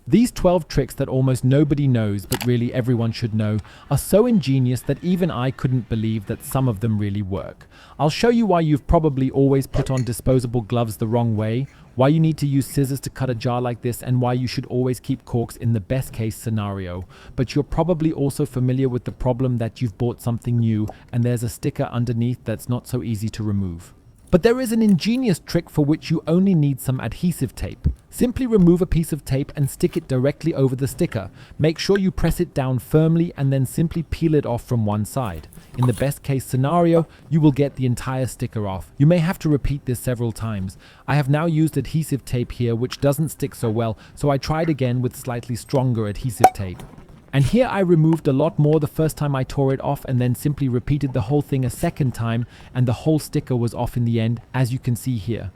These 12 tricks that almost nobody knows, but really everyone should know, are so ingenious that even I couldn't believe that some of them really work. I'll show you why you've probably always put on disposable gloves the wrong way, why you need to use scissors to cut a jar like this, and why you should always keep corks in the best case scenario. But you're probably also familiar with the problem that you've bought something new and there's a sticker underneath that's not so easy to remove. But there is an ingenious trick for which you only need some adhesive tape. Simply remove a piece of tape and stick it directly over the sticker. Make sure you press it down firmly and then simply peel it off from one side. In the best case scenario, you will get the entire sticker off. You may have to repeat this several times. I have now used adhesive tape here, which doesn't stick so well, so I tried again with slightly stronger adhesive tape. And here I removed a lot more the first time I tore it off, and then simply repeated the whole thing a second time, and the whole sticker was off in the end, as you can see here.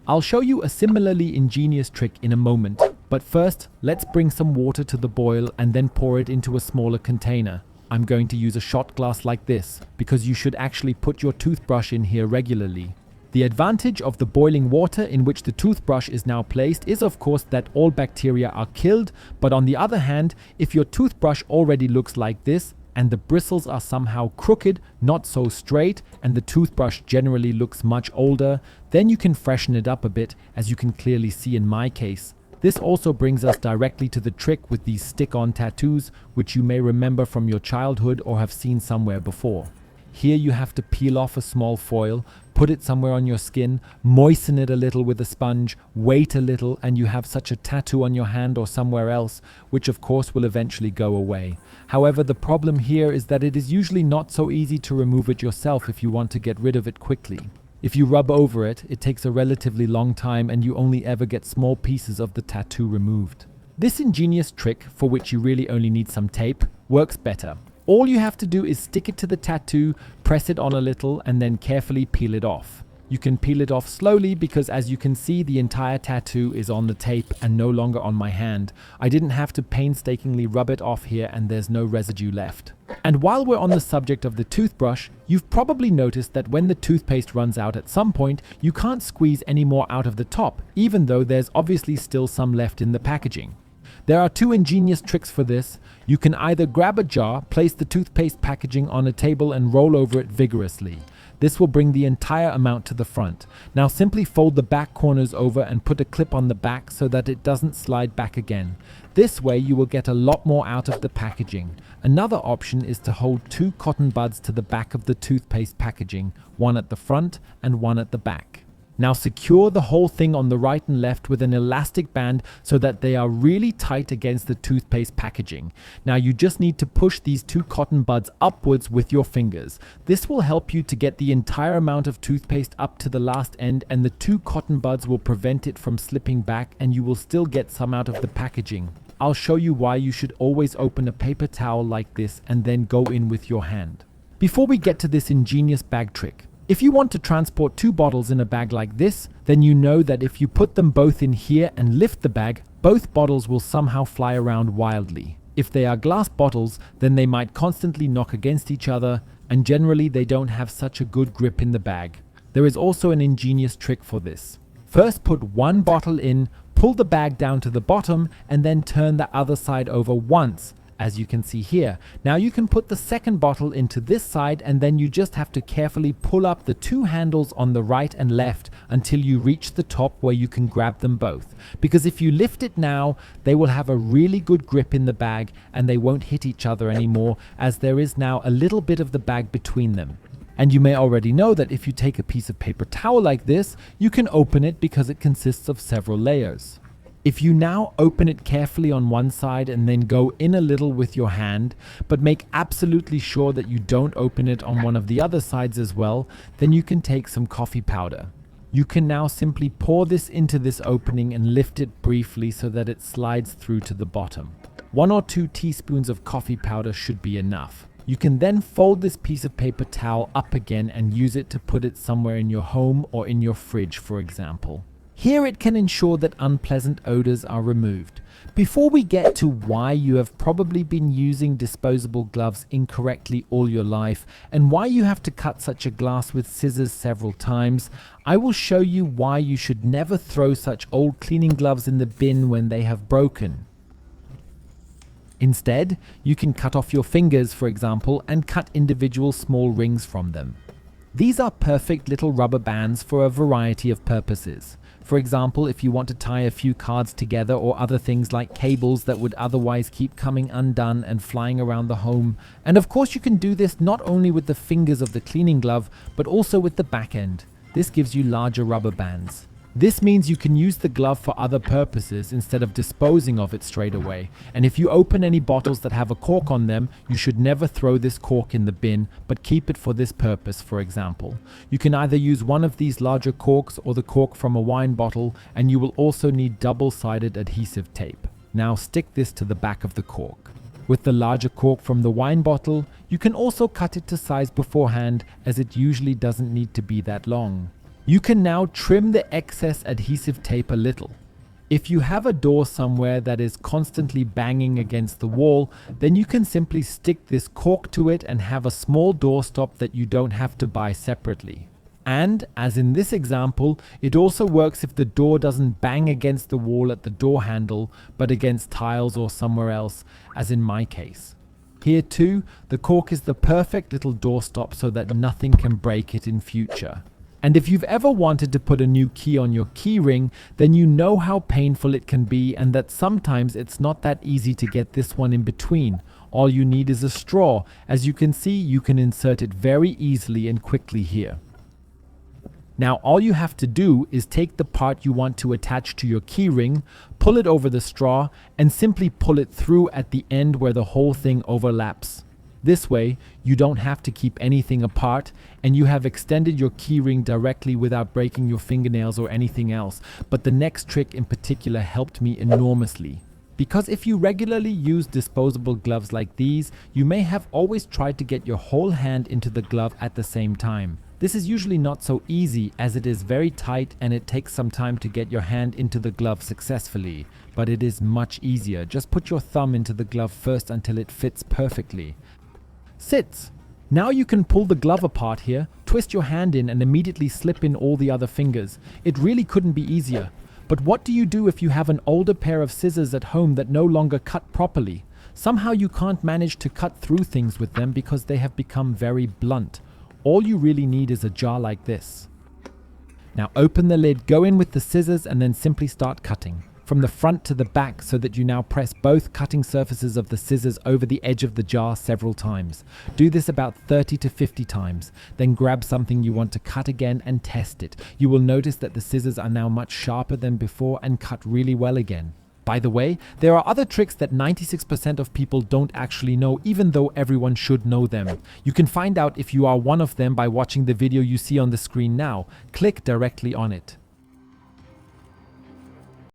I'll show you a similarly ingenious trick in a moment, but first let's bring some water to the boil and then pour it into a smaller container. I'm going to use a shot glass like this, because you should actually put your toothbrush in here regularly. The advantage of the boiling water in which the toothbrush is now placed is of course that all bacteria are killed, but on the other hand, if your toothbrush already looks like this and the bristles are somehow crooked, not so straight, and the toothbrush generally looks much older, then you can freshen it up a bit, as you can clearly see in my case. This also brings us directly to the trick with these stick-on tattoos, which you may remember from your childhood or have seen somewhere before. Here you have to peel off a small foil, put it somewhere on your skin, moisten it a little with a sponge, wait a little, and you have such a tattoo on your hand or somewhere else, which of course will eventually go away. However, the problem here is that it is usually not so easy to remove it yourself if you want to get rid of it quickly. If you rub over it, it takes a relatively long time and you only ever get small pieces of the tattoo removed. This ingenious trick, for which you really only need some tape, works better. All you have to do is stick it to the tattoo, press it on a little, and then carefully peel it off. You can peel it off slowly because, as you can see, the entire tattoo is on the tape and no longer on my hand. I didn't have to painstakingly rub it off here, and there's no residue left. And while we're on the subject of the toothbrush, you've probably noticed that when the toothpaste runs out at some point, you can't squeeze any more out of the top, even though there's obviously still some left in the packaging. There are two ingenious tricks for this. You can either grab a jar, place the toothpaste packaging on a table and roll over it vigorously. This will bring the entire amount to the front. Now simply fold the back corners over and put a clip on the back so that it doesn't slide back again. This way you will get a lot more out of the packaging. Another option is to hold two cotton buds to the back of the toothpaste packaging, one at the front and one at the back. Now secure the whole thing on the right and left with an elastic band so that they are really tight against the toothpaste packaging. Now you just need to push these two cotton buds upwards with your fingers. This will help you to get the entire amount of toothpaste up to the last end, and the two cotton buds will prevent it from slipping back, and you will still get some out of the packaging. I'll show you why you should always open a paper towel like this and then go in with your hand. Before we get to this ingenious bag trick, if you want to transport two bottles in a bag like this, then you know that if you put them both in here and lift the bag, both bottles will somehow fly around wildly. If they are glass bottles, then they might constantly knock against each other, and generally they don't have such a good grip in the bag. There is also an ingenious trick for this. First put one bottle in, pull the bag down to the bottom, and then turn the other side over once, as you can see here. Now you can put the second bottle into this side, and then you just have to carefully pull up the two handles on the right and left until you reach the top where you can grab them both. Because if you lift it now, they will have a really good grip in the bag and they won't hit each other anymore, as there is now a little bit of the bag between them. And you may already know that if you take a piece of paper towel like this, you can open it because it consists of several layers. If you now open it carefully on one side and then go in a little with your hand, but make absolutely sure that you don't open it on one of the other sides as well, then you can take some coffee powder. You can now simply pour this into this opening and lift it briefly so that it slides through to the bottom. 1 or 2 teaspoons of coffee powder should be enough. You can then fold this piece of paper towel up again and use it to put it somewhere in your home or in your fridge, for example. Here it can ensure that unpleasant odors are removed. Before we get to why you have probably been using disposable gloves incorrectly all your life and why you have to cut such a glass with scissors several times, I will show you why you should never throw such old cleaning gloves in the bin when they have broken. Instead, you can cut off your fingers, for example, and cut individual small rings from them. These are perfect little rubber bands for a variety of purposes. For example, if you want to tie a few cards together or other things like cables that would otherwise keep coming undone and flying around the home. And of course you can do this not only with the fingers of the cleaning glove, but also with the back end. This gives you larger rubber bands. This means you can use the glove for other purposes instead of disposing of it straight away. And if you open any bottles that have a cork on them, you should never throw this cork in the bin, but keep it for this purpose, for example. You can either use one of these larger corks or the cork from a wine bottle, and you will also need double-sided adhesive tape. Now stick this to the back of the cork. With the larger cork from the wine bottle, you can also cut it to size beforehand, as it usually doesn't need to be that long. You can now trim the excess adhesive tape a little. If you have a door somewhere that is constantly banging against the wall, then you can simply stick this cork to it and have a small doorstop that you don't have to buy separately. And, as in this example, it also works if the door doesn't bang against the wall at the door handle, but against tiles or somewhere else, as in my case. Here too, the cork is the perfect little doorstop so that nothing can break it in future. And if you've ever wanted to put a new key on your key ring, then you know how painful it can be and that sometimes it's not that easy to get this one in between. All you need is a straw. As you can see, you can insert it very easily and quickly here. Now all you have to do is take the part you want to attach to your key ring, pull it over the straw, and simply pull it through at the end where the whole thing overlaps. This way, you don't have to keep anything apart, and you have extended your keyring directly without breaking your fingernails or anything else. But the next trick in particular helped me enormously. Because if you regularly use disposable gloves like these, you may have always tried to get your whole hand into the glove at the same time. This is usually not so easy, as it is very tight and it takes some time to get your hand into the glove successfully. But it is much easier. Just put your thumb into the glove first until it fits perfectly. Sits. Now you can pull the glove apart here, twist your hand in and immediately slip in all the other fingers. It really couldn't be easier. But what do you do if you have an older pair of scissors at home that no longer cut properly? Somehow you can't manage to cut through things with them because they have become very blunt. All you really need is a jar like this. Now open the lid, go in with the scissors and then simply start cutting. From the front to the back so that you now press both cutting surfaces of the scissors over the edge of the jar several times. Do this about 30 to 50 times. Then grab something you want to cut again and test it. You will notice that the scissors are now much sharper than before and cut really well again. By the way, there are other tricks that 96% of people don't actually know, even though everyone should know them. You can find out if you are one of them by watching the video you see on the screen now. Click directly on it.